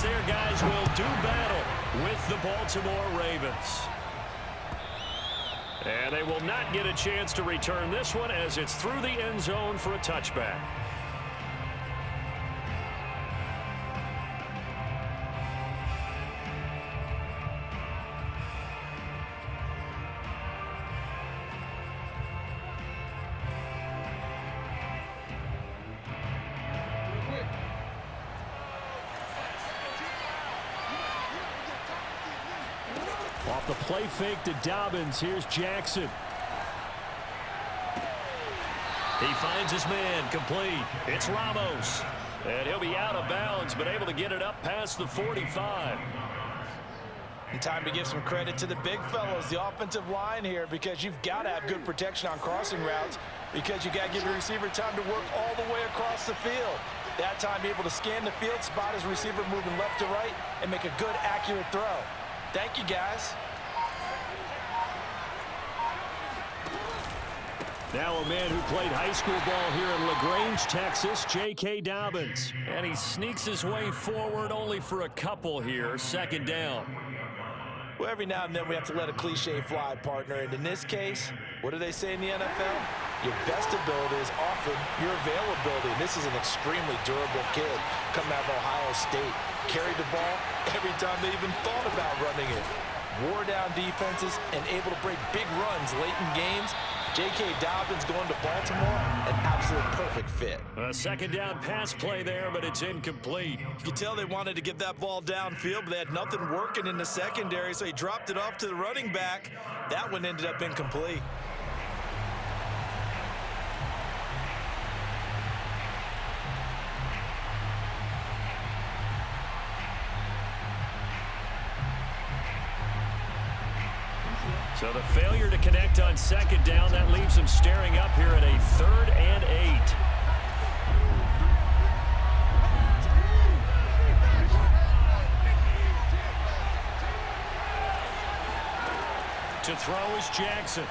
there, guys, will do battle with the Baltimore Ravens. And they will not get a chance to return this one as it's through the end zone for a touchback. Off the play fake to Dobbins. Here's Jackson. He finds his man complete. It's Ramos. And he'll be out of bounds, but able to get it up past the 45. And time to give some credit to the big fellows, the offensive line here, because you've got to have good protection on crossing routes, because you got to give your receiver time to work all the way across the field. That time, be able to scan the field, spot his receiver moving left to right, and make a good, accurate throw. Thank you, guys. Now a man who played high school ball here in LaGrange, Texas, J.K. Dobbins. And he sneaks his way forward only for a couple here, second down. Well, every now and then we have to let a cliche fly, partner. And in this case, what do they say in the NFL? Your best ability is often your availability. And this is an extremely durable kid coming out of Ohio State. Carried the ball every time they even thought about running it. Wore down defenses and able to break big runs late in games. J.K. Dobbins going to Baltimore, an absolute perfect fit. A second down pass play there, but it's incomplete. You can tell they wanted to get that ball downfield, but they had nothing working in the secondary, so he dropped it off to the running back. That one ended up incomplete. So the failure to connect on second down, that leaves them staring up here at a 3rd and 8. To throw is Jackson.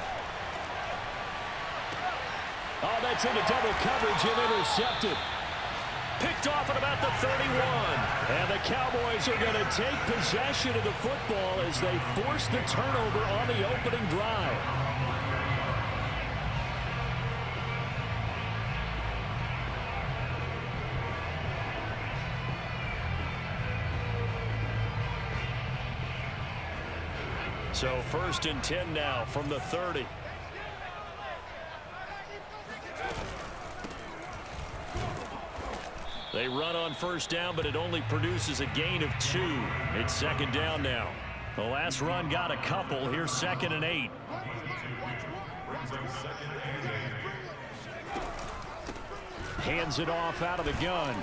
Oh, that's into double coverage and intercepted. Picked off at about the 31. And the Cowboys are going to take possession of the football as they force the turnover on the opening drive. So 1st and 10 now from the 30. They run on first down, but it only produces a gain of 2. It's second down now. The last run got a couple. Here's 2nd and 8. Hands it off out of the gun.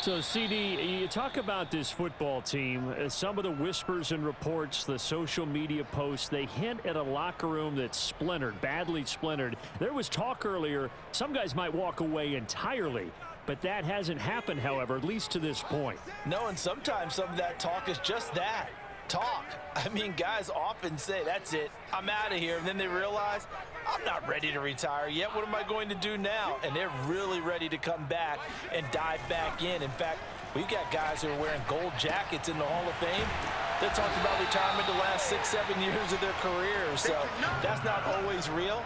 So, CD, you talk about this football team. Some of the whispers and reports, the social media posts, they hint at a locker room that's splintered, badly splintered. There was talk earlier, some guys might walk away entirely. But that hasn't happened, however, at least to this point. No, and sometimes some of that talk is just that. Talk. I mean, guys often say, that's it, I'm out of here. And then they realize, I'm not ready to retire yet. What am I going to do now? And they're really ready to come back and dive back in. In fact, we've got guys who are wearing gold jackets in the Hall of Fame. They talked about retirement the last 6-7 years of their careers. So that's not always real.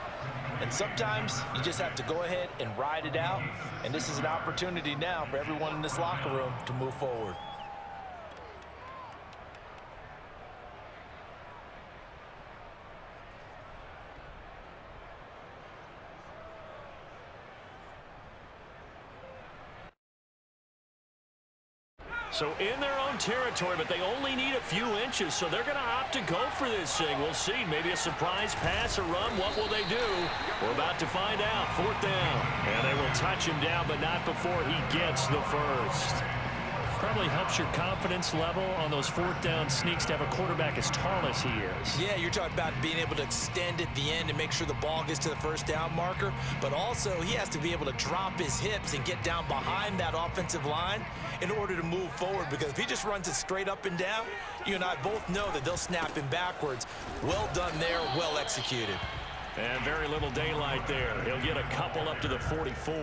And sometimes you just have to go ahead and ride it out. And this is an opportunity now for everyone in this locker room to move forward. So in their own territory, but they only need a few inches, so they're going to opt to go for this thing. We'll see. Maybe a surprise pass or run. What will they do? We're about to find out. 4th down. And they will touch him down, but not before he gets the first. Probably helps your confidence level on those 4th down sneaks to have a quarterback as tall as he is. Yeah, you're talking about being able to extend at the end and make sure the ball gets to the first down marker. But also, he has to be able to drop his hips and get down behind that offensive line in order to move forward. Because if he just runs it straight up and down, you and I both know that they'll snap him backwards. Well done there, well executed. And very little daylight there. He'll get a couple up to the 44.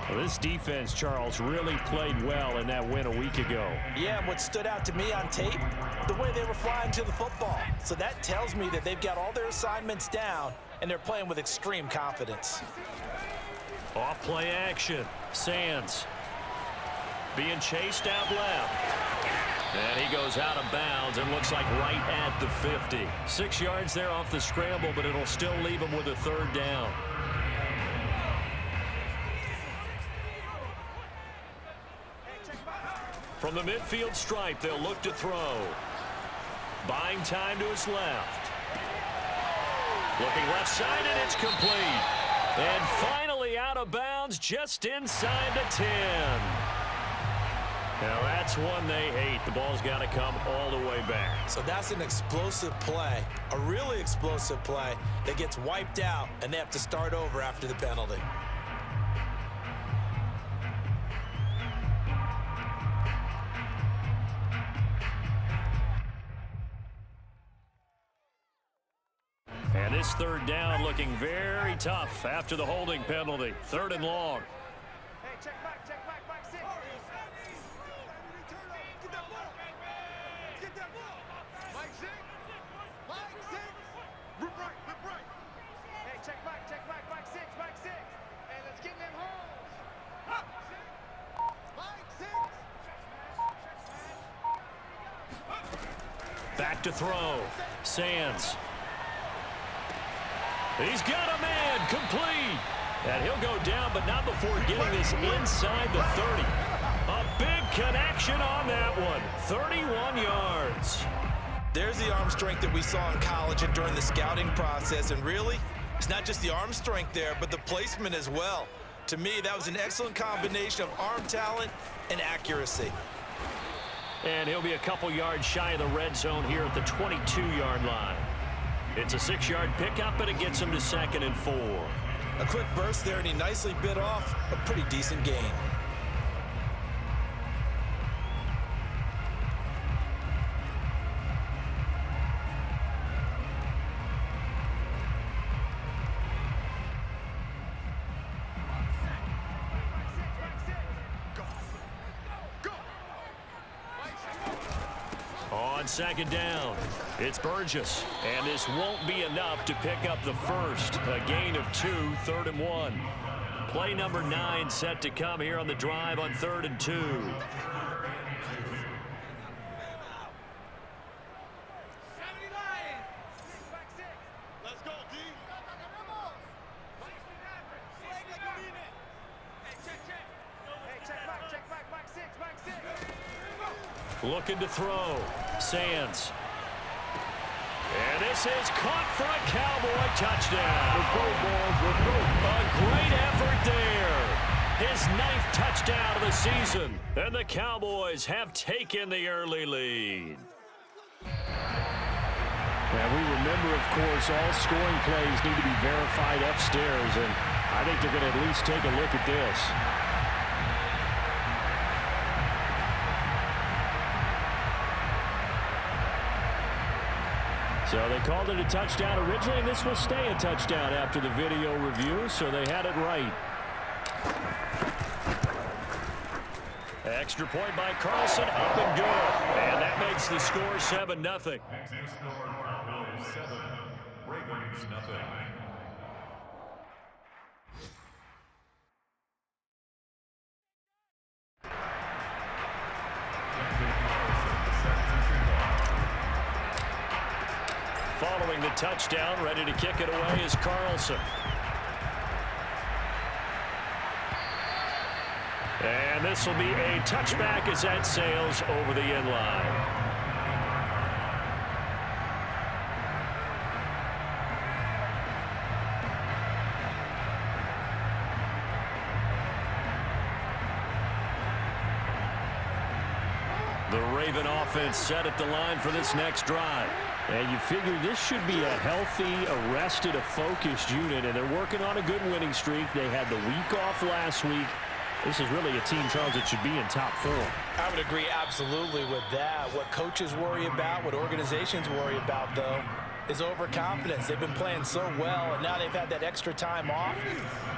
Well, this defense, Charles, really played well in that win a week ago. Yeah, and what stood out to me on tape, the way they were flying to the football. So that tells me that they've got all their assignments down, and they're playing with extreme confidence. Off play action. Sands being chased out left. And he goes out of bounds and looks like right at the 50. 6 yards there off the scramble, but it'll still leave him with a third down. From the midfield stripe, they'll look to throw. Buying time to his left. Looking left side, and it's complete. And finally out of bounds just inside the 10. Now that's one they hate. The ball's got to come all the way back. So that's an explosive play, a really explosive play that gets wiped out, and they have to start over after the penalty. And this third down looking very tough after the holding penalty. 3rd and long. Hey, check back, 6. Get that ball. Get that ball. Mike 6. Rip right. Hey, check back, Mike 6. Hey, let's get in them holes. Mike 6. Back to throw. Sands. He's got a man, complete. And he'll go down, but not before getting this inside the 30. A big connection on that one. 31 yards. There's the arm strength that we saw in college and during the scouting process. And really, it's not just the arm strength there, but the placement as well. To me, that was an excellent combination of arm talent and accuracy. And he'll be a couple yards shy of the red zone here at the 22-yard line. It's a 6-yard pickup, but it gets him to 2nd and 4. A quick burst there, and he nicely bit off a pretty decent gain. On 2nd down, it's Burgess, and this won't be enough to pick up the first. A gain of 2, 3rd and 1. Play number 9 set to come here on the drive on 3rd and 2. Let's go, D. Hey, check back, Mike 6. Looking to throw. Sands. And this is caught for a Cowboy touchdown. A great effort there. His 9th touchdown of the season. And the Cowboys have taken the early lead. And we remember, of course, all scoring plays need to be verified upstairs, and I think they're going to at least take a look at this. So they called it a touchdown originally, and this will stay a touchdown after the video review, so they had it right. Extra point by Carlson, up and good. And that makes the score 7-0. Ravens, nothing. Following the touchdown, ready to kick it away is Carlson. And this will be a touchback as that sails over the end line. The Raven offense set at the line for this next drive. And you figure this should be a healthy, arrested, a focused unit, and they're working on a good winning streak. They had the week off last week. This is really a team, Charles, that should be in top form. I would agree absolutely with that. What coaches worry about, what organizations worry about, though, is overconfidence. They've been playing so well, and now they've had that extra time off.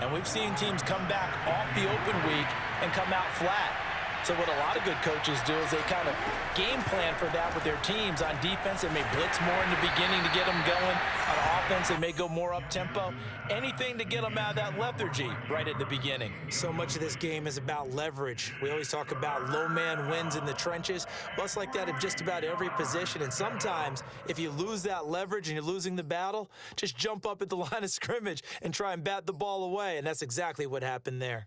And we've seen teams come back off the open week and come out flat. So what a lot of good coaches do is they kind of game plan for that with their teams. On defense, they may blitz more in the beginning to get them going. On offense, they may go more up-tempo. Anything to get them out of that lethargy right at the beginning. So much of this game is about leverage. We always talk about low man wins in the trenches. Well, it's like that at just about every position. And sometimes, if you lose that leverage and you're losing the battle, just jump up at the line of scrimmage and try and bat the ball away. And that's exactly what happened there.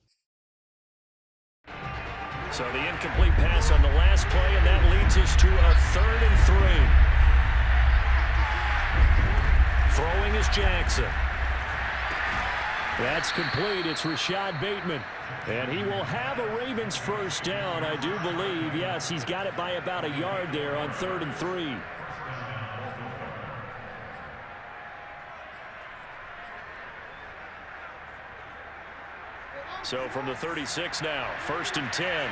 So the incomplete pass on the last play, and that leads us to a 3rd and 3. Throwing is Jackson. That's complete. It's Rashad Bateman. And he will have a Ravens first down, I do believe. Yes, he's got it by about a yard there on 3rd and 3. So from the 36 now, 1st and 10.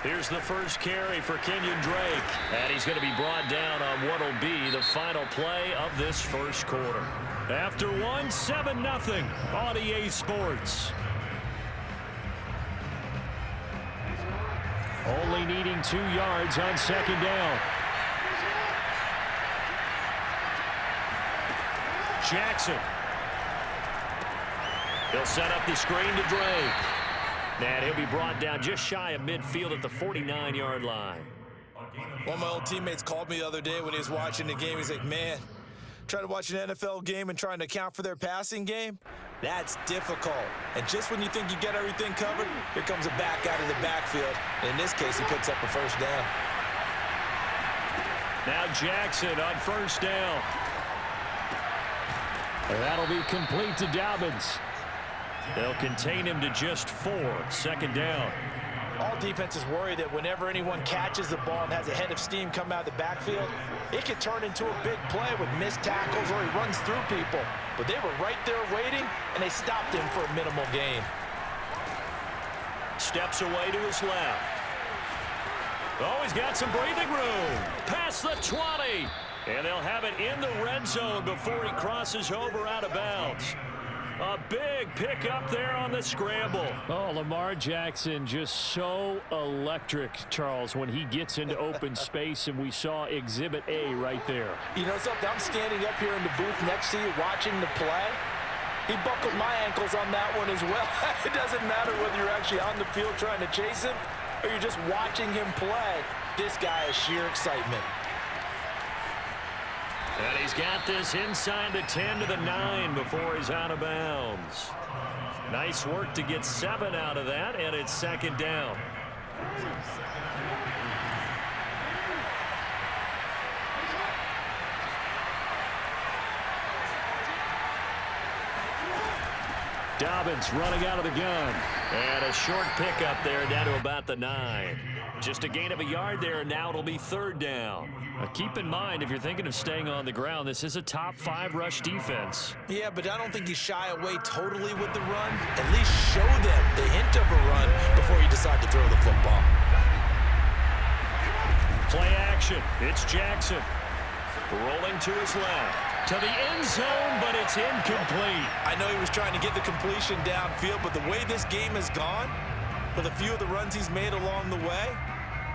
Here's the first carry for Kenyon Drake. And he's going to be brought down on what will be the final play of this first quarter. After one, 7-0 on EA Sports. Only needing 2 yards on 2nd down. Jackson. He'll set up the screen to Drake. And he'll be brought down just shy of midfield at the 49-yard line. One of my old teammates called me the other day when he was watching the game. He's like, man, trying to watch an NFL game and trying to account for their passing game? That's difficult. And just when you think you get everything covered, here comes a back out of the backfield. And in this case, he picks up a first down. Now Jackson on 1st down. That'll be complete to Dobbins. They'll contain him to just 4. 2nd down. All defenses worry that whenever anyone catches the ball and has a head of steam come out of the backfield, it could turn into a big play with missed tackles or he runs through people. But they were right there waiting, and they stopped him for a minimal gain. Steps away to his left. Oh, he's got some breathing room. Past the 20. And they'll have it in the red zone before he crosses over out of bounds. A big pickup there on the scramble. Oh, Lamar Jackson just so electric, Charles, when he gets into open space, and we saw Exhibit A right there. You know something? I'm standing up here in the booth next to you watching the play. He buckled my ankles on that one as well. It doesn't matter whether you're actually on the field trying to chase him or you're just watching him play. This guy is sheer excitement. And he's got this inside the 10 to the 9 before he's out of bounds. Nice work to get 7 out of that, and it's 2nd down. Dobbins running out of the gun. And a short pickup there down to about the 9. Just a gain of a yard there, and now it'll be 3rd down. Keep in mind, if you're thinking of staying on the ground, this is a top 5 rush defense. Yeah, but I don't think you shy away totally with the run. At least show them the hint of a run before you decide to throw the football. Play action. It's Jackson. Rolling to his left. To the end zone, but it's incomplete. I know he was trying to get the completion downfield, but the way this game has gone, with a few of the runs he's made along the way,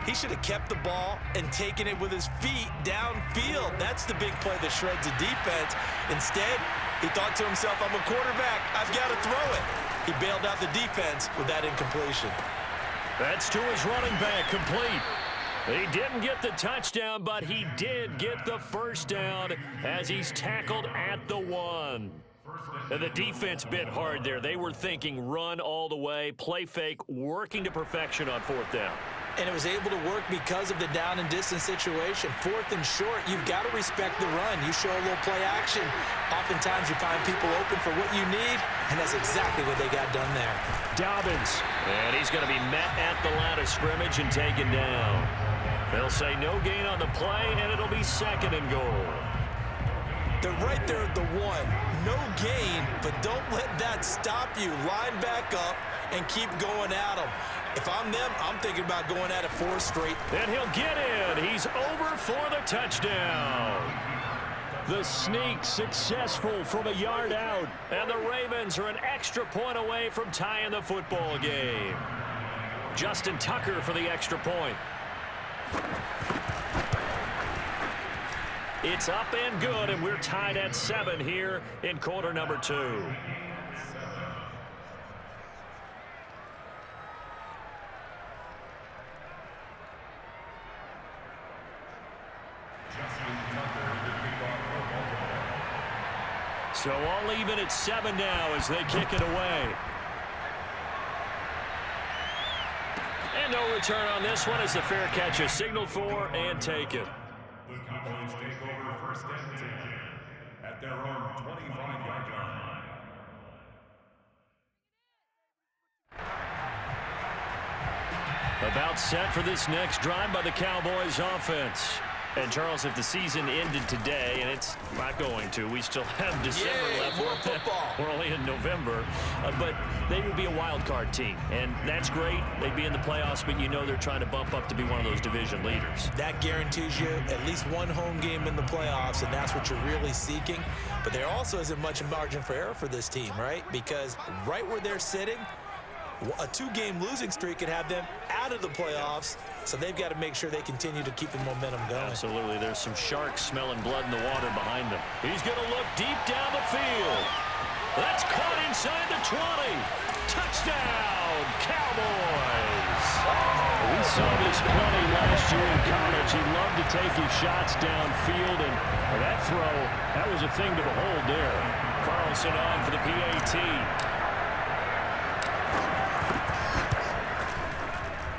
he should have kept the ball and taken it with his feet downfield. That's the big play that shreds a defense. Instead, he thought to himself, I'm a quarterback, I've got to throw it. He bailed out the defense with that incompletion. That's to his running back, complete. He didn't get the touchdown, but he did get the first down as he's tackled at the 1. And the defense bit hard there. They were thinking run all the way, play fake, working to perfection on 4th down. And it was able to work because of the down and distance situation. 4th and short, you've got to respect the run. You show a little play action. Oftentimes you find people open for what you need, and that's exactly what they got done there. Dobbins. And he's going to be met at the line of scrimmage and taken down. They'll say no gain on the play, and it'll be 2nd and goal. They're right there at the 1. No gain, but don't let that stop you. Line back up and keep going at them. If I'm them, I'm thinking about going at it 4 straight. And he'll get in. He's over for the touchdown. The sneak successful from a yard out. And the Ravens are an extra point away from tying the football game. Justin Tucker for the extra point. It's up and good, and we're tied at 7 here in quarter number 2. So all even at 7 now as they kick it away. And no return on this one as the fair catch is signaled for and taken. The Cowboys take over first and 10 at their own 25-yard line. About set for this next drive by the Cowboys offense. And, Charles, if the season ended today, and it's not going to, we still have December left. More football. We're only in November. But they would be a wild card team, and that's great. They'd be in the playoffs, but you know they're trying to bump up to be one of those division leaders. That guarantees you at least one home game in the playoffs, and that's what you're really seeking. But there also isn't much margin for error for this team, right? Because right where they're sitting, a 2-game losing streak could have them out of the playoffs, so they've got to make sure they continue to keep the momentum going. Absolutely. There's some sharks smelling blood in the water behind them. He's going to look deep down the field. That's caught inside the 20. Touchdown, Cowboys. We saw this plenty last year in college. He loved to take his shots downfield, and that throw, that was a thing to behold there. Carlson on for the PAT.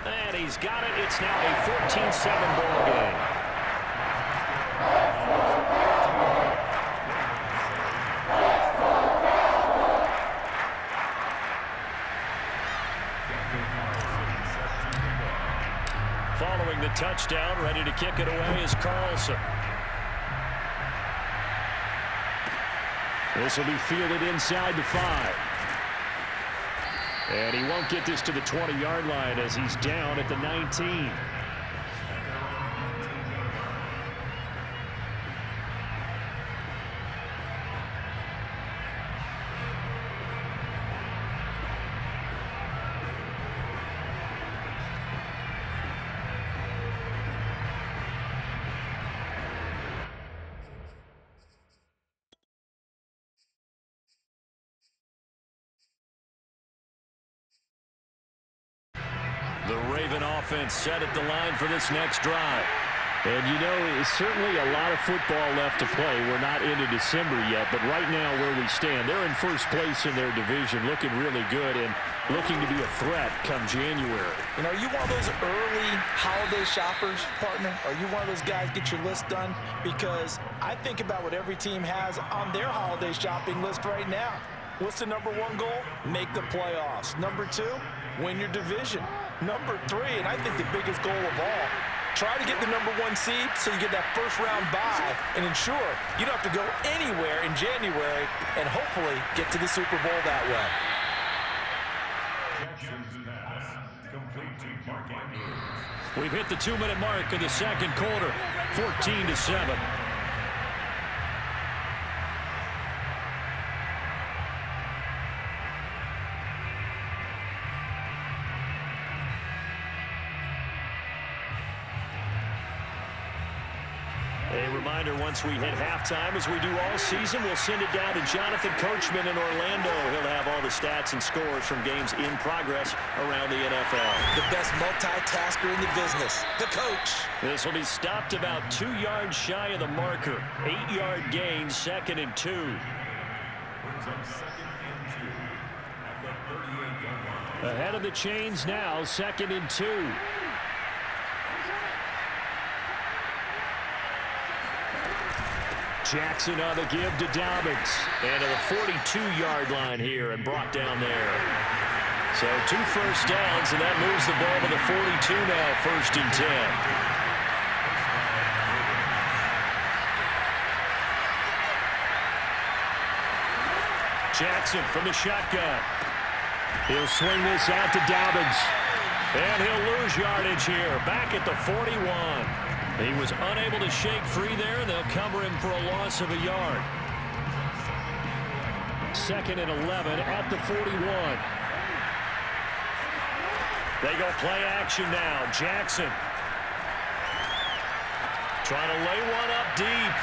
And he's got it. It's now a 14-7 ball game. Following the touchdown, ready to kick it away is Carlson. This will be fielded inside the 5. And he won't get this to the 20-yard line as he's down at the 19. The Raven offense set at the line for this next drive. And, you know, it's certainly a lot of football left to play. We're not into December yet, but right now where we stand, they're in first place in their division, looking really good and looking to be a threat come January. You know, are you one of those early holiday shoppers, partner? Are you one of those guys get your list done? Because I think about what every team has on their holiday shopping list right now. What's the number 1 goal? Make the playoffs. Number 2, win your division. Number 3, and I think the biggest goal of all, try to get the number 1 seed so you get that first-round bye and ensure you don't have to go anywhere in January and hopefully get to the Super Bowl that way. Jackson's pass complete to Mark Andrews. We've hit the 2-minute mark of the second quarter, 14-7. A reminder, once we hit halftime, as we do all season, we'll send it down to Jonathan Coachman in Orlando. He'll have all the stats and scores from games in progress around the NFL. The best multitasker in the business, the coach. This will be stopped about 2 yards shy of the marker. 8-yard gain, 2nd and 2. Brings up 2nd and 2 at the 38-yard line. Ahead of the chains now, 2nd and 2. Jackson on the give to Dobbins. And to the 42-yard line here and brought down there. So 2 first downs, and that moves the ball to the 42 now, 1st and 10. Jackson from the shotgun. He'll swing this out to Dobbins. And he'll lose yardage here, back at the 41. He was unable to shake free there, and they'll cover him for a loss of a yard. 2nd and 11 at the 41. They go play action now. Jackson trying to lay one up deep.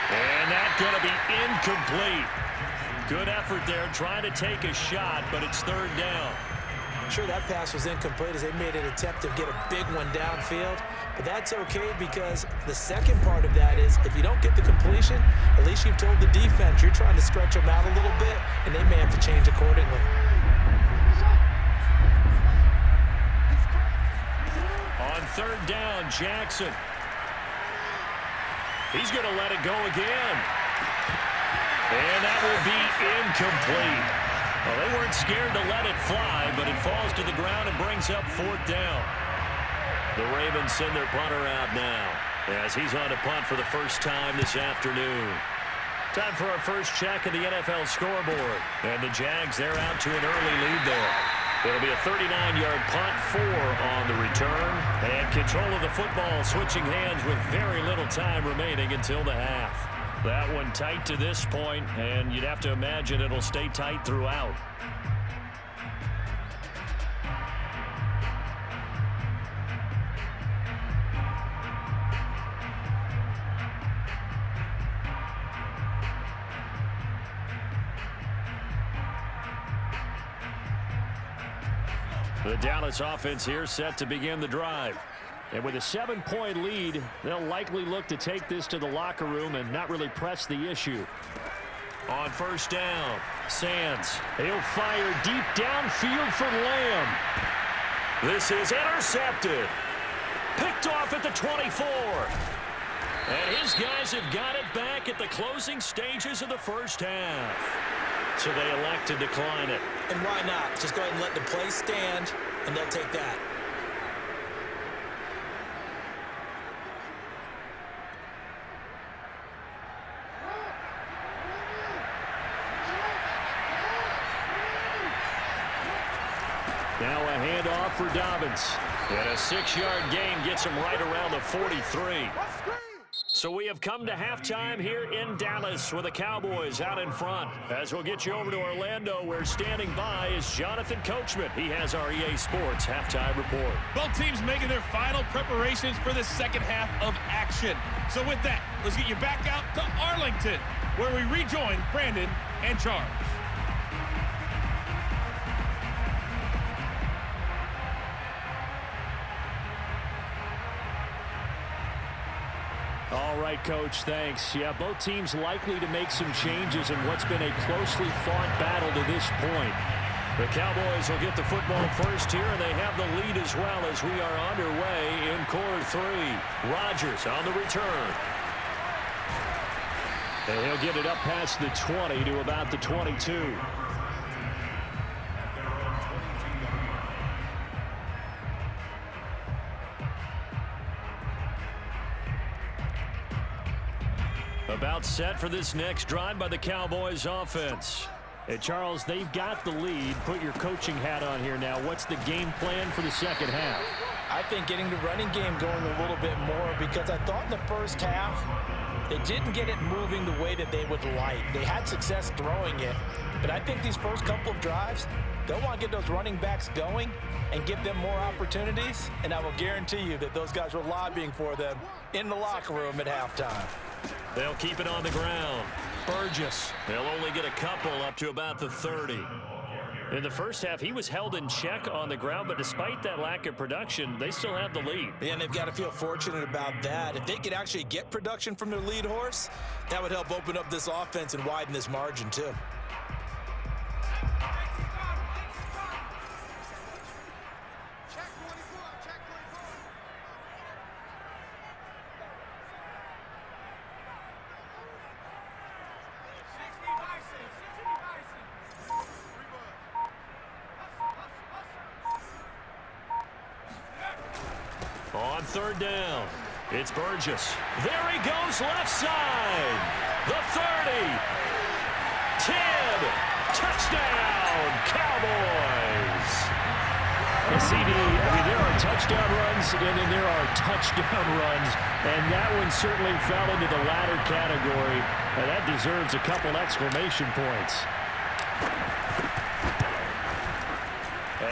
And that's going to be incomplete. Good effort there trying to take a shot, but it's 3rd down. I'm sure that pass was incomplete as they made an attempt to get a big one downfield. But that's okay because the second part of that is if you don't get the completion, at least you've told the defense you're trying to stretch them out a little bit, and they may have to change accordingly. On 3rd down, Jackson. He's going to let it go again. And that will be incomplete. Well, they weren't scared to let it fly, but it falls to the ground and brings up 4th down. The Ravens send their punter out now as he's on to punt for the first time this afternoon. Time for our first check of the NFL scoreboard. And the Jags, they're out to an early lead there. It'll be a 39-yard punt, 4 on the return. And control of the football switching hands with very little time remaining until the half. That one tight to this point, and you'd have to imagine it'll stay tight throughout. The Dallas offense here set to begin the drive. And with a 7-point lead, they'll likely look to take this to the locker room and not really press the issue. On 1st down, Sands. He'll fire deep downfield for Lamb. This is intercepted. Picked off at the 24. And his guys have got it back at the closing stages of the first half. So they elect to decline it. And why not? Just go ahead and let the play stand, and they'll take that. Now a handoff for Dobbins. And a 6-yard gain gets him right around the 43. So we have come to halftime here in Dallas with the Cowboys out in front. As we'll get you over to Orlando, where standing by is Jonathan Coachman. He has our EA Sports halftime report. Both teams making their final preparations for the second half of action. So with that, let's get you back out to Arlington, where we rejoin Brandon and Charles. All right, Coach, thanks. Yeah, both teams likely to make some changes in what's been a closely fought battle to this point. The Cowboys will get the football first here, and they have the lead as well as we are underway in quarter 3. Rodgers on the return. And he'll get it up past the 20 to about the 22. About set for this next drive by the Cowboys offense. Hey, Charles, they've got the lead. Put your coaching hat on here now. What's the game plan for the second half? I think getting the running game going a little bit more, because I thought in the first half they didn't get it moving the way that they would like. They had success throwing it, but I think these first couple of drives, they'll want to get those running backs going and give them more opportunities, and I will guarantee you that those guys were lobbying for them in the locker room at halftime. They'll keep it on the ground. Burgess. They'll only get a couple up to about the 30. In the first half, he was held in check on the ground, but despite that lack of production, they still have the lead. Yeah, and they've got to feel fortunate about that. If they could actually get production from their lead horse, that would help open up this offense and widen this margin, too. On 3rd down, it's Burgess. There he goes left side. The 30. 10. Touchdown, Cowboys. CD, there are touchdown runs, and then there are touchdown runs, and that one certainly fell into the latter category. And that deserves a couple exclamation points.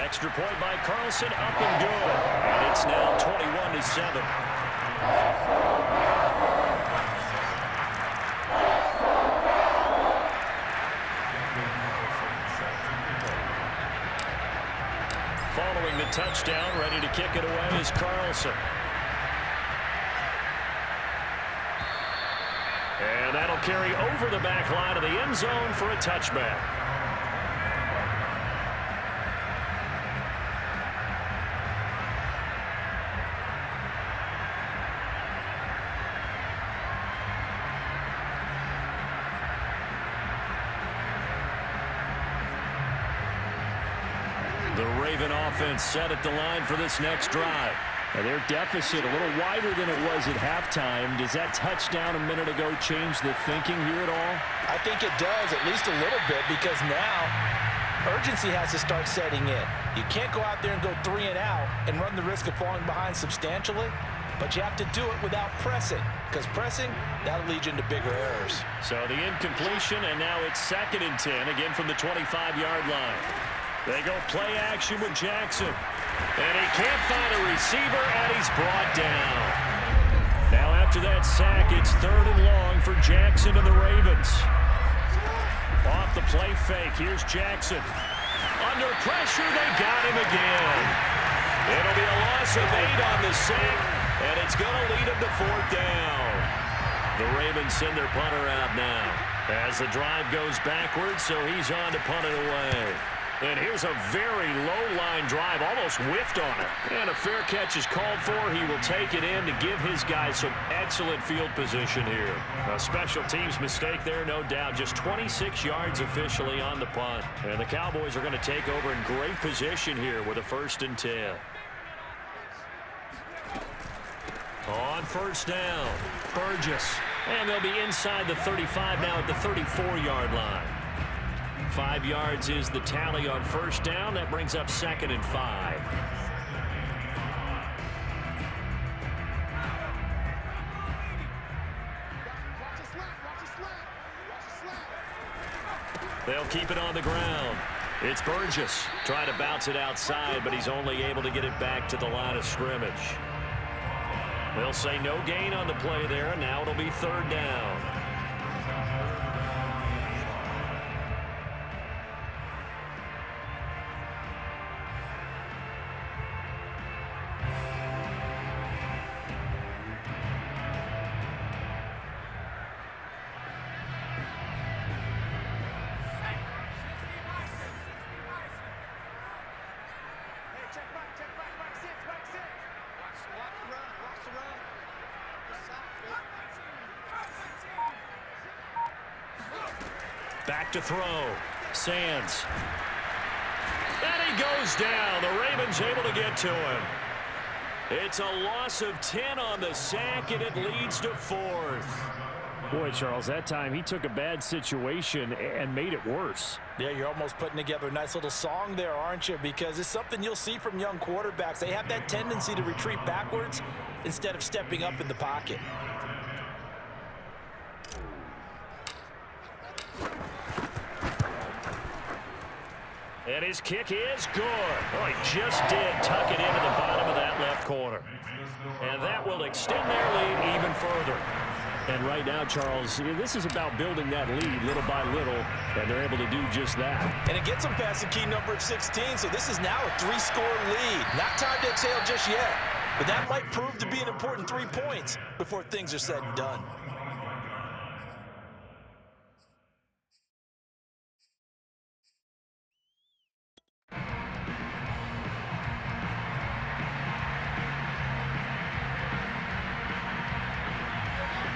Extra point by Carlson, up and good. And it's now 21-7. Following the touchdown, ready to kick it away is Carlson. And that'll carry over the back line of the end zone for a touchback. The Raven offense set at the line for this next drive. And their deficit a little wider than it was at halftime. Does that touchdown a minute ago change the thinking here at all? I think it does, at least a little bit, because now urgency has to start setting in. You can't go out there and go 3 and out and run the risk of falling behind substantially, but you have to do it without pressing, because pressing, that'll lead you into bigger errors. So the incompletion, and now it's 2nd and 10, again from the 25-yard line. They go play action with Jackson. And he can't find a receiver, and he's brought down. Now after that sack, it's 3rd and long for Jackson and the Ravens. Off the play fake, here's Jackson. Under pressure, they got him again. It'll be a loss of 8 on the sack, and it's going to lead him to 4th down. The Ravens send their punter out now as the drive goes backwards, so he's on to punt it away. And here's a very low-line drive, almost whiffed on it. And a fair catch is called for. He will take it in to give his guys some excellent field position here. A special teams mistake there, no doubt. Just 26 yards officially on the punt. And the Cowboys are going to take over in great position here with a 1st and 10. On 1st down, Burgess. And they'll be inside the 35 now at the 34-yard line. 5 yards is the tally on 1st down. That brings up 2nd and 5. They'll keep it on the ground. It's Burgess trying to bounce it outside, but he's only able to get it back to the line of scrimmage. They'll say no gain on the play there, and now it'll be 3rd down. Back to throw. Sands. And he goes down. The Ravens able to get to him. It's a loss of 10 on the sack, and it leads to 4th. Boy, Charles, that time he took a bad situation and made it worse. Yeah, you're almost putting together a nice little song there, aren't you? Because it's something you'll see from young quarterbacks. They have that tendency to retreat backwards instead of stepping up in the pocket. And his kick is good. Oh, he just did tuck it into the bottom of that left corner. And that will extend their lead even further. And right now, Charles, this is about building that lead little by little, and they're able to do just that. And it gets them past the key number of 16, so this is now a 3-score lead. Not time to exhale just yet, but that might prove to be an important 3 points before things are said and done.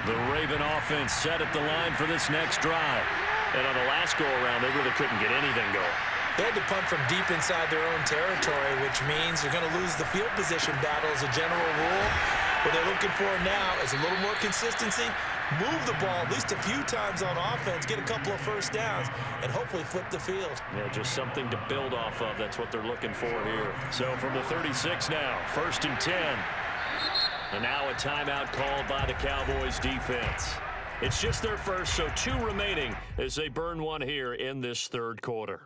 The Raven offense set at the line for this next drive. And on the last go-around, they really couldn't get anything going. They had to punt from deep inside their own territory, which means they're going to lose the field position battle as a general rule. What they're looking for now is a little more consistency move the ball at least a few times on offense, get a couple of first downs, and hopefully flip the field. Yeah, just something to build off of. That's what they're looking for here. So from the 36 now, 1st and 10. And now a timeout called by the Cowboys defense. It's just their first, so 2 remaining as they burn one here in this 3rd quarter.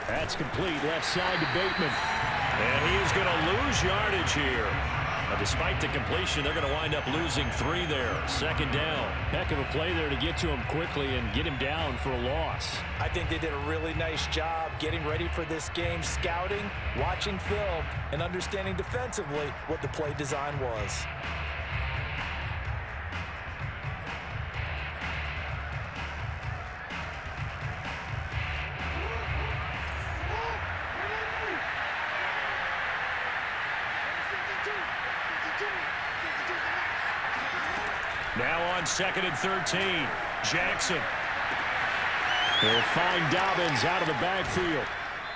That's complete, left side to Bateman. And he is going to lose yardage here. Now, despite the completion, they're going to wind up losing 3 there. 2nd down. Heck of a play there to get to him quickly and get him down for a loss. I think they did a really nice job getting ready for this game, scouting, watching film, and understanding defensively what the play design was. Now on 2nd and 13, Jackson. They'll find Dobbins out of the backfield.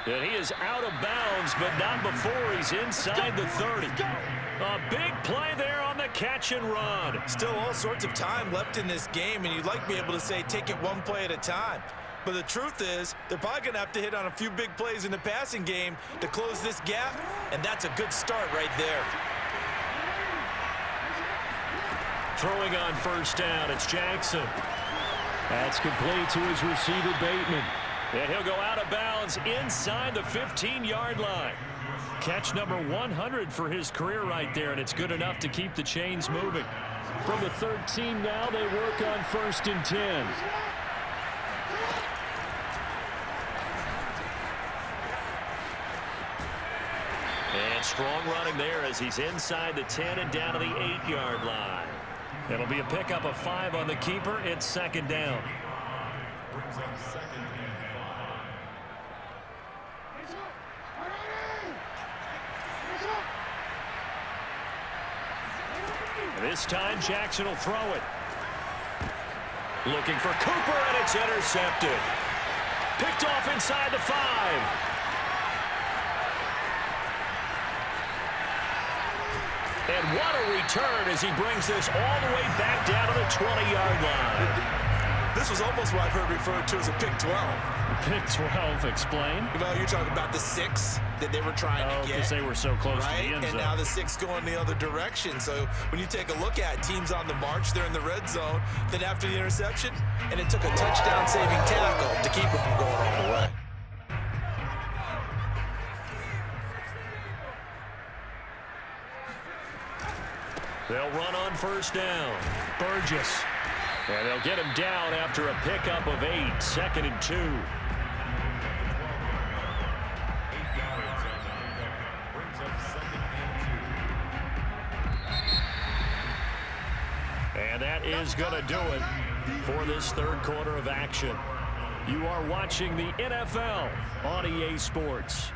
And he is out of bounds, but not before he's inside the 30. A big play there on the catch and run. Still all sorts of time left in this game, and you'd like to be able to say take it one play at a time. But the truth is, they're probably going to have to hit on a few big plays in the passing game to close this gap, and that's a good start right there. Throwing on 1st down, it's Jackson. That's complete to his receiver, Bateman. And he'll go out of bounds inside the 15-yard line. Catch number 100 for his career right there, and it's good enough to keep the chains moving. From the 13 now, they work on 1st and 10. And strong running there as he's inside the 10 and down to the 8-yard line. It'll be a pickup of 5 on the keeper. It's 2nd down. Brings up 2nd and 5. This time Jackson will throw it. Looking for Cooper, and it's intercepted. Picked off inside the 5. And what a return as he brings this all the way back down to the 20-yard line. This was almost what I've heard referred to as a pick 12. Pick 12, explain. Well, you're talking about the 6 that they were trying to get. Because they were so close to the end zone. And now the 6 going the other direction. So when you take a look at teams on the march, they're in the red zone. Then after the interception, and it took a touchdown-saving tackle to keep it from going all the way. They'll run on 1st down. Burgess. And they'll get him down after a pickup of 8. 2nd and 2. 8 yards on the pickup. Brings up 2nd and 2. And that is going to do it for this 3rd quarter of action. You are watching the NFL on EA Sports.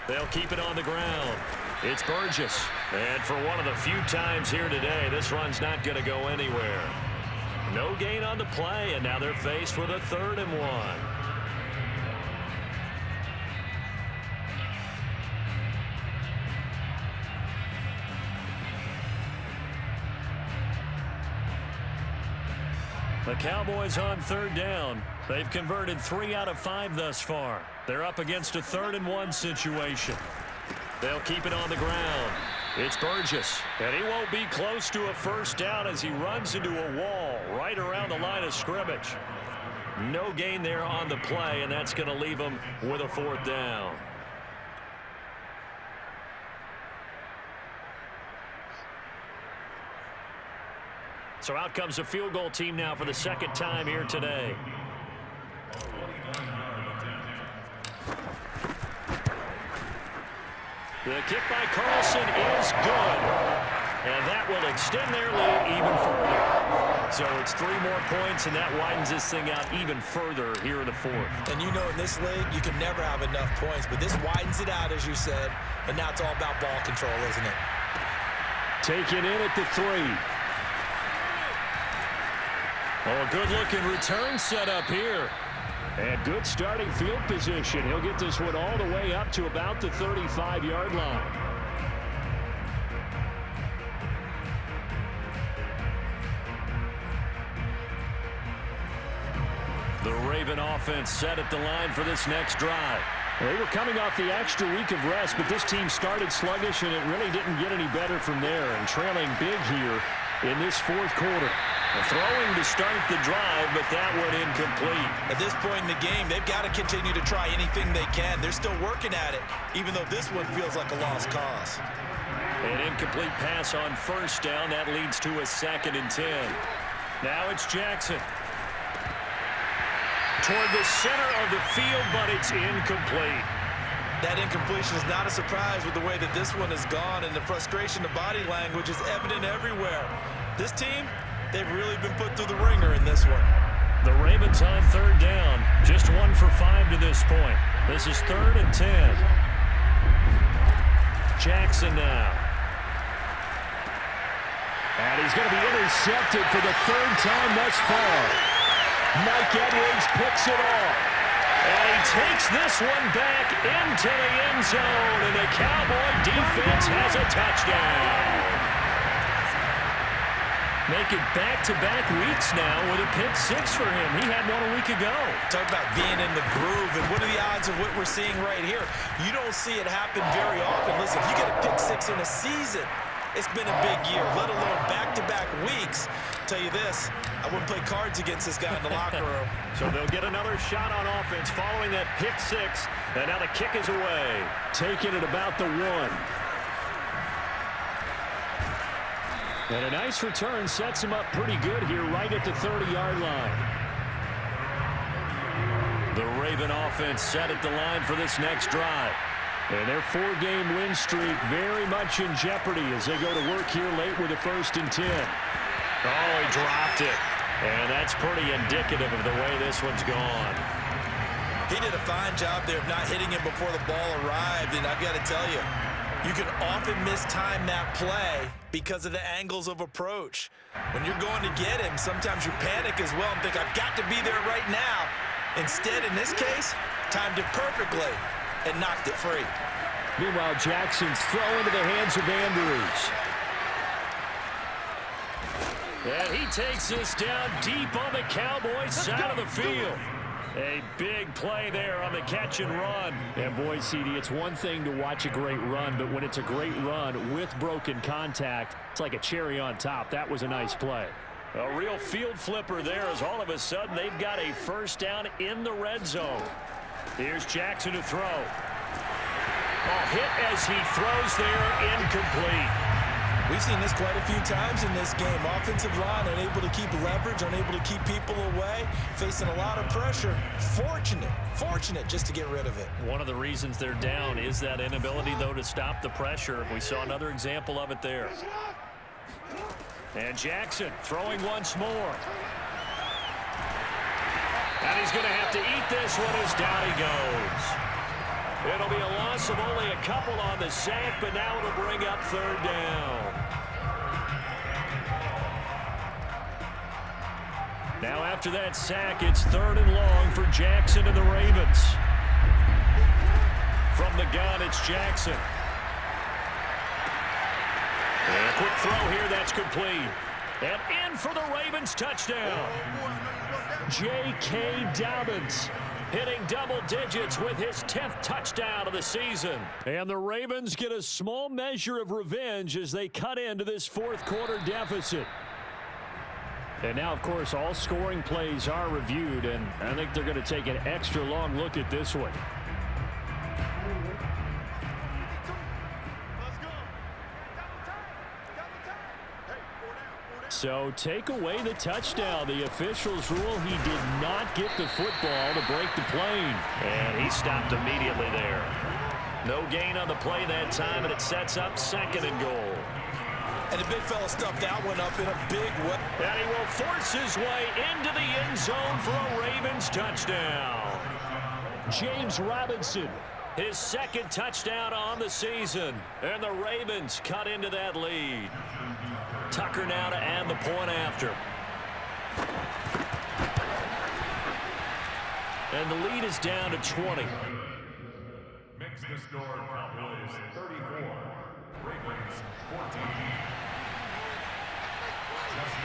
They'll keep it on the ground. It's Burgess. And for one of the few times here today, this run's not going to go anywhere. No gain on the play, and now they're faced with a 3rd and 1. The Cowboys on 3rd down. They've converted 3 out of 5 thus far. They're up against a 3rd and 1 situation. They'll keep it on the ground. It's Burgess, and he won't be close to a 1st down as he runs into a wall right around the line of scrimmage. No gain there on the play, and that's going to leave him with a 4th down. So out comes the field goal team now for the 2nd time here today. The kick by Carlson is good. And that will extend their lead even further. So it's 3 more points, and that widens this thing out even further here in the 4th. And you know in this league, you can never have enough points, but this widens it out, as you said. And now it's all about ball control, isn't it? Taken in at the 3. Oh, a good-looking return set up here. And good starting field position. He'll get this one all the way up to about the 35-yard line. The Raven offense set at the line for this next drive. They were coming off the extra week of rest, but this team started sluggish, and it really didn't get any better from there. And trailing big here in this fourth quarter. Throwing to start the drive, but that one incomplete. At this point in the game, they've got to continue to try anything they can. They're still working at it, even though this one feels like a lost cause. An incomplete pass on first down. That leads to a 2nd and 10. Now it's Jackson. Toward the center of the field, but it's incomplete. That incompletion is not a surprise with the way that this one has gone, and the frustration of body language is evident everywhere. This team, they've really been put through the ringer in this one. The Ravens on 3rd down. Just 1 for 5 to this point. This is 3rd and 10. Jackson now. And he's going to be intercepted for the 3rd time thus far. Mike Edwards picks it off. And he takes this one back into the end zone, and the Cowboy defense has a touchdown. Make it back-to-back weeks now with a pick 6 for him. He had one a week ago. Talk about being in the groove, and what are the odds of what we're seeing right here? You don't see it happen very often. Listen, you get a pick 6 in a season, it's been a big year, let alone back-to-back weeks. Tell you this, I wouldn't play cards against this guy in the locker room. So they'll get another shot on offense following that pick 6, and now the kick is away. Taking it about the 1. And a nice return sets him up pretty good here right at the 30-yard line. The Raven offense set at the line for this next drive. And their 4-game win streak very much in jeopardy as they go to work here late with a 1st and 10. Oh, he dropped it. And that's pretty indicative of the way this one's gone. He did a fine job there of not hitting him before the ball arrived, and I've got to tell you, you can often mistime that play because of the angles of approach. When you're going to get him, sometimes you panic as well and think, I've got to be there right now. Instead, in this case, timed it perfectly and knocked it free. Meanwhile, Jackson's throw into the hands of Andrews. And he takes this down deep on the Cowboys side of the field. A big play there on the catch and run. And boy, CD, it's one thing to watch a great run, but when it's a great run with broken contact, it's like a cherry on top. That was a nice play. A real field flipper there as all of a sudden they've got a 1st down in the red zone. Here's Jackson to throw. A hit as he throws there, incomplete. We've seen this quite a few times in this game. Offensive line unable to keep leverage, unable to keep people away, facing a lot of pressure. Fortunate just to get rid of it. One of the reasons they're down is that inability, though, to stop the pressure. We saw another example of it there. And Jackson throwing once more. And he's going to have to eat this one as down he goes. It'll be a loss of only a couple on the sack, but now it'll bring up 3rd down. Now after that sack, it's 3rd and long for Jackson and the Ravens. From the gun, it's Jackson. And a quick throw here, that's complete. And in for the Ravens touchdown. J.K. Dobbins hitting double digits with his 10th touchdown of the season. And the Ravens get a small measure of revenge as they cut into this 4th quarter deficit. And now, of course, all scoring plays are reviewed, and I think they're going to take an extra long look at this one. So take away the touchdown. The officials rule he did not get the football to break the plane. And he stopped immediately there. No gain on the play that time, and it sets up 2nd and goal. And the big fella stuffed that one up in a big way. And he will force his way into the end zone for a Ravens touchdown. James Robinson His second touchdown on the season. And the Ravens cut into that lead. Tucker now to add the point after. And the lead is down to 20. Makes the score Cowboys 34, Ravens 14.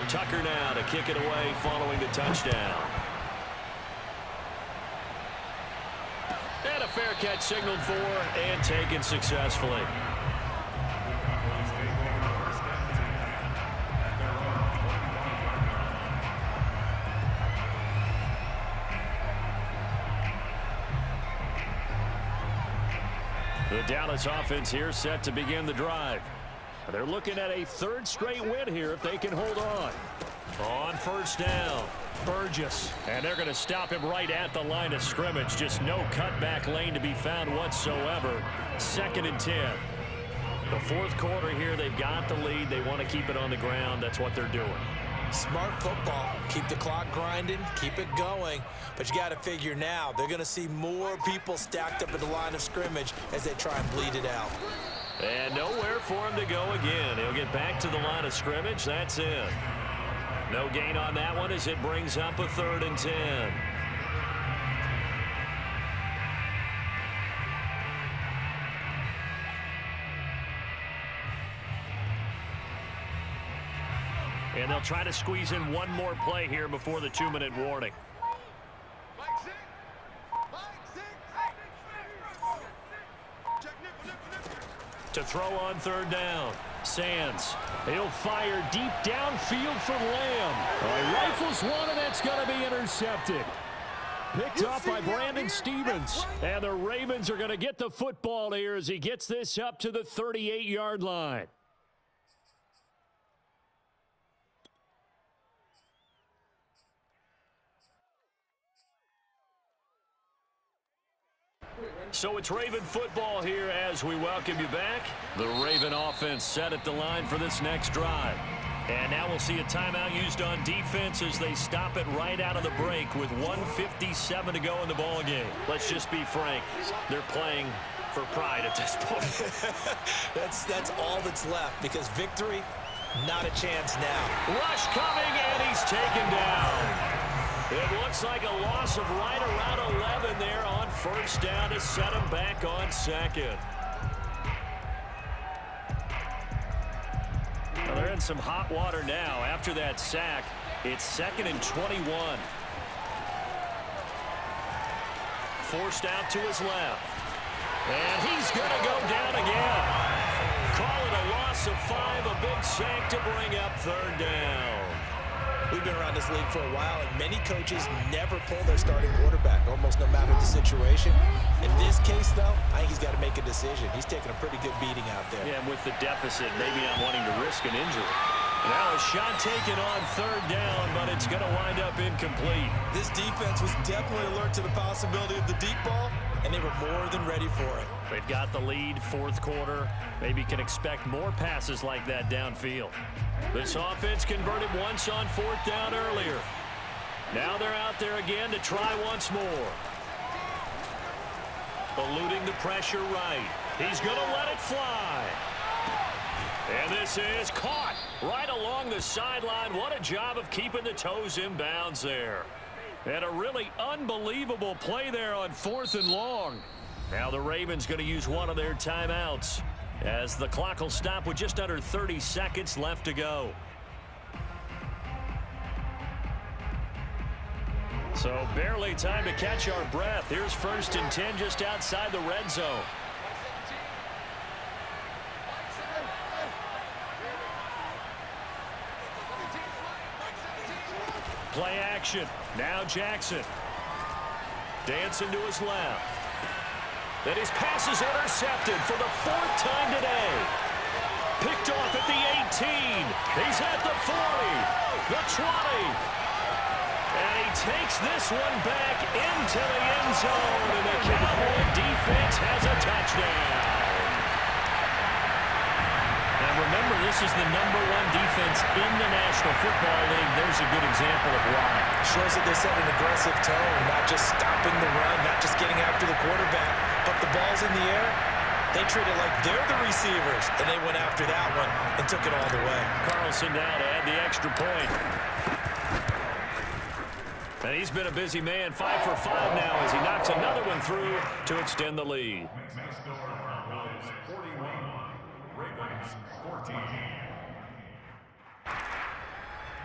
Tucker now to kick it away following the touchdown. And a fair catch signaled for and taken successfully. The Dallas offense here set to begin the drive. They're looking at a third straight win here if they can hold on. On first down, Burgess. And they're going to stop him right at the line of scrimmage. Just no cutback lane to be found whatsoever. 2nd and 10. The fourth quarter here, they've got the lead. They want to keep it on the ground. That's what they're doing. Smart football. Keep the clock grinding. Keep it going. But you got to figure now, they're going to see more people stacked up at the line of scrimmage as they try and bleed it out. And nowhere for him to go again. He'll get back to the line of scrimmage. That's it. No gain on that one as it brings up a 3rd and 10. And they'll try to squeeze in one more play here before the 2-minute warning. To throw on 3rd down. Sands. He'll fire deep downfield for Lamb. He rifles one, and that's going to be intercepted. Picked up by Brandon Stevens. And the Ravens are going to get the football here as he gets this up to the 38-yard line. So it's Raven football here as we welcome you back. The Raven offense set at the line for this next drive. And now we'll see a timeout used on defense as they stop it right out of the break with 1:57 to go in the ball game. Let's just be frank. They're playing for pride at this point. That's all that's left because victory, not a chance now. Rush coming, and he's taken down. It looks like a loss of right around 11 there on first down to set him back on 2nd. Well, they're in some hot water now. After that sack, it's 2nd and 21. Forced out to his left. And he's going to go down again. Call it a loss of 5, a big sack to bring up 3rd down. We've been around this league for a while, and many coaches never pull their starting quarterback, almost no matter the situation. In this case, though, I think he's got to make a decision. He's taking a pretty good beating out there. Yeah, and with the deficit, maybe not wanting to risk an injury. Now a shot taken on 3rd down, but it's going to wind up incomplete. This defense was definitely alert to the possibility of the deep ball, and they were more than ready for it. They've got the lead, 4th quarter. Maybe can expect more passes like that downfield. This offense converted once on 4th down earlier. Now they're out there again to try once more. Eluding the pressure right. He's going to let it fly. And this is caught right along the sideline. What a job of keeping the toes in bounds there. And a really unbelievable play there on 4th and long. Now the Ravens going to use one of their timeouts as the clock will stop with just under 30 seconds left to go. So barely time to catch our breath. Here's 1st and 10 just outside the red zone. Play action. Now Jackson. Dancing to his left. Then his pass is intercepted for the 4th time today. Picked off at the 18. He's at the 40. The 20. And he takes this one back into the end zone. And the Cowboy defense has a touchdown. And remember, this is the #1 defense in the National Football League. There's a good example of why. Shows that they set an aggressive tone, not just stopping the run, not just getting after the quarterback, but the ball's in the air. They treat it like they're the receivers, and they went after that one and took it all the way. Carlson now to add the extra point. And he's been a busy man, 5 for 5 now as he knocks another one through to extend the lead. Next door, Bills 41, Ravens 14.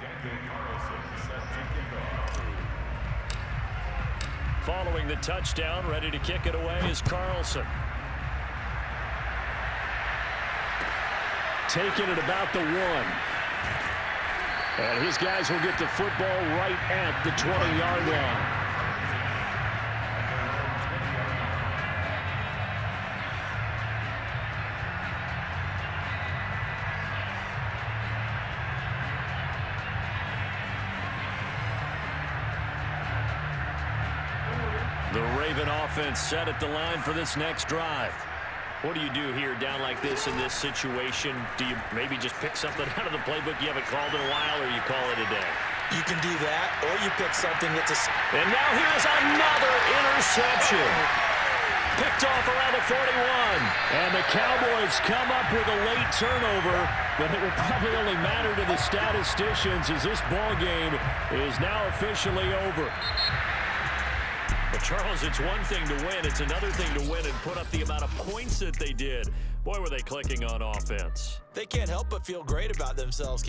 Daniel Carlson set to kick off. Following the touchdown, ready to kick it away is Carlson. Taking it about the 1. And his guys will get the football right at the 20-yard line. The Raven offense set at the line for this next drive. What do you do here down like this in this situation? Do you maybe just pick something out of the playbook you haven't called in a while, or you call it a day? You can do that, or you pick something that's a... And now here's another interception. Picked off around the 41. And the Cowboys come up with a late turnover, but it will probably only matter to the statisticians as this ball game is now officially over. But, Charles, it's one thing to win. It's another thing to win and put up the amount of points that they did. Boy, were they clicking on offense. They can't help but feel great about themselves,